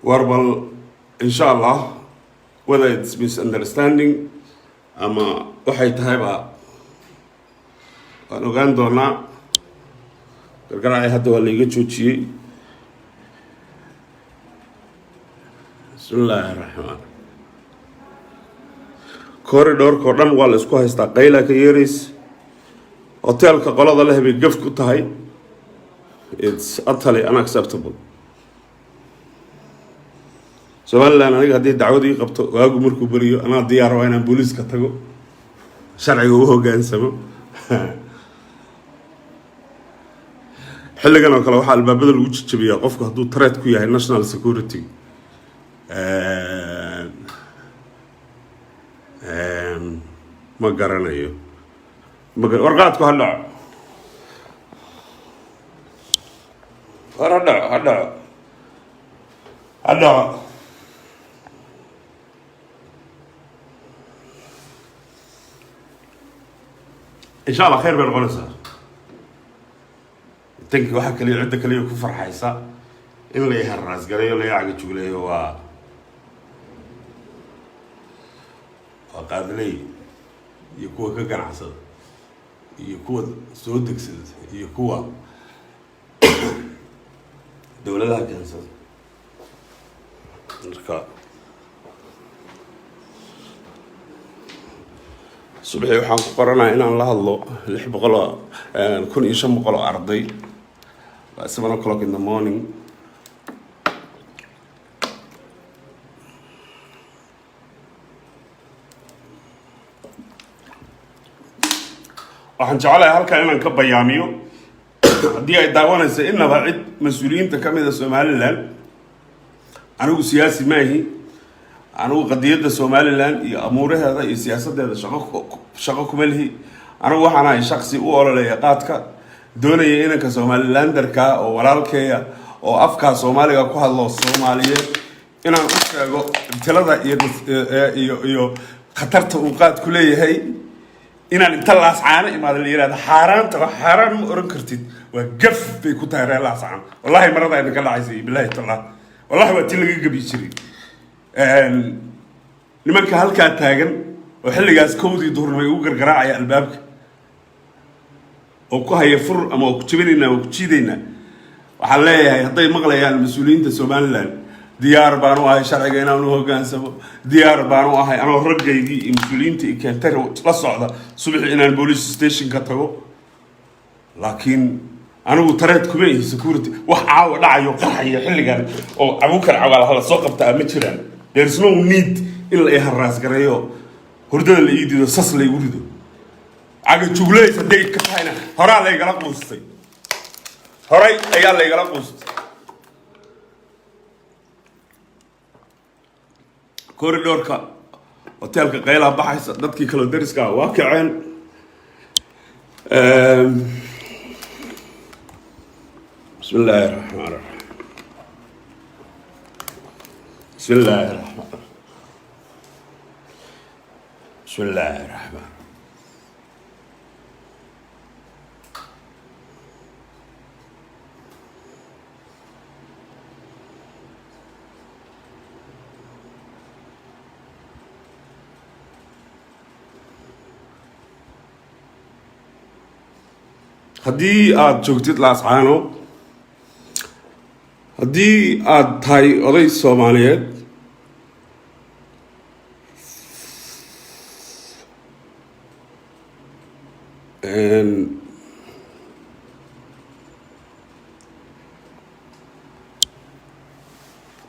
warbal inshallah whether it's misunderstanding ama waxay tahayba waan ogaan doonaa gargaraacay hadda waa laiga joojiyey bismillaahi raxmaan corridorka dhan waa la isku haystaa qayla ka yeerays hotelka qolada leh bay gaf ku tahay it's utterly unacceptable Somaliland aniga haddii dacwad ii qabto waagu markuu bariyo anaa diyaar waa inaan booliiska tago sharciga u hoggaansamo xilligan oo kale waxaa albaabada lagu jajabiyaa qofku hadduu threat ku yahay national security ma garanayo warqaadku ha dhaco war ha dhaco إن شاء الله خير بالغلسة تنك واحد كلي عدة كلي كفر حيسا إن اللي يهرس قال يلا يعقد شغله هو وقال لي يكون كجنحصة يكون سودك سد يكون دولة لها جنسة نركا subaxii waxaan ku qoranayaa inaan la hadlo 600 arday 7 o'clock in the morning waxaan jeclahay halkan inaan ka bayaamiyo haddii ay daawanayso inaba cid mas'uuliyiinta ka mid ah Somaliland anigu siyaasi maahi anigu qadiyada Somaliland iyo amuuraheeda iyo siyaasadeeda shaqo kuma lihi anigu waxaan ahay shakhsi u ololaya qaadka doonaya inanka Somalilanderka oo walaalkeeya oo afka Soomaaliga ku hadlo Soomaaliyeed inaan u sheego talada iyo khatarta uu qaad ku leeyahay inaan inta laas caana imaado la yiraahdo xaaraan ma oran kartid waa gaf bay ku tahay laas caan wallahi marada ay ka dhacaysay billahi taala wallahi waa laga gabi jiray nimanka halkaa taagan oo xilligaas kowdii duhurnimay ugu gargaraacaya albaabka oo ku haya fur ama ku jibinayna oo ku jiidayna waxaan leeyahay hadday maqlayaan mas'uuliyiinta Somaliland diyaar baan u ahay sharciga inaan u hoggaansamo diyaar baan u ahay anoo raggaydii iyo mas'uuliyiinta i keentay la socda subax inaan police station ka tago laakiin anigu tareed kuma ihi security wax caawa dhacayo qaxaya xilligan oo abuukar cawaal hala soo qabtaa ma jiraan there's no need in la iharaas gareeyo hurdada la iidido sas la igu rido aga jugleys haday ka tahayna horaa la igala quustay horay ayaa la igala quustay corridorka hotelka qaylaha baxaysa dadkii kala dariska waa kaceen بسم الله الرحمن الرحيم بسم الله الرحمن الرحيم بسم الله الرحمن haddii aad joogtid laascaano haddii aad tahay oday Soomaaliyeed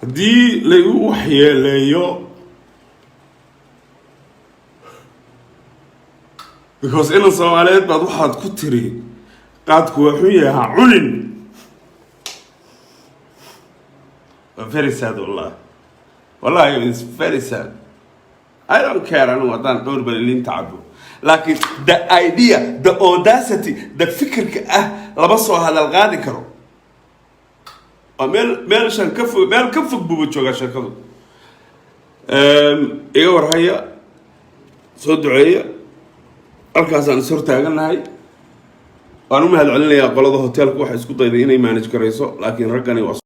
haddii lagu waxyeeleeyo because inan Soomaaliyeed baad waxaad ku tiri qaadku wuxuu yahay cunin very sad wallahi it's very sad I don't care anu wadan dhowr balin tacabo laakiin the idea the audacity the fikirka laba soo hadal qaadi karo meel shan ka fog buuba jooga shirkadu iga warhaya soo duceeya halkaasaan is hortaaganahay waan u mahad celinayaa qolada hotelka waxa isku dayday inay manage garayso laakiin raggani waa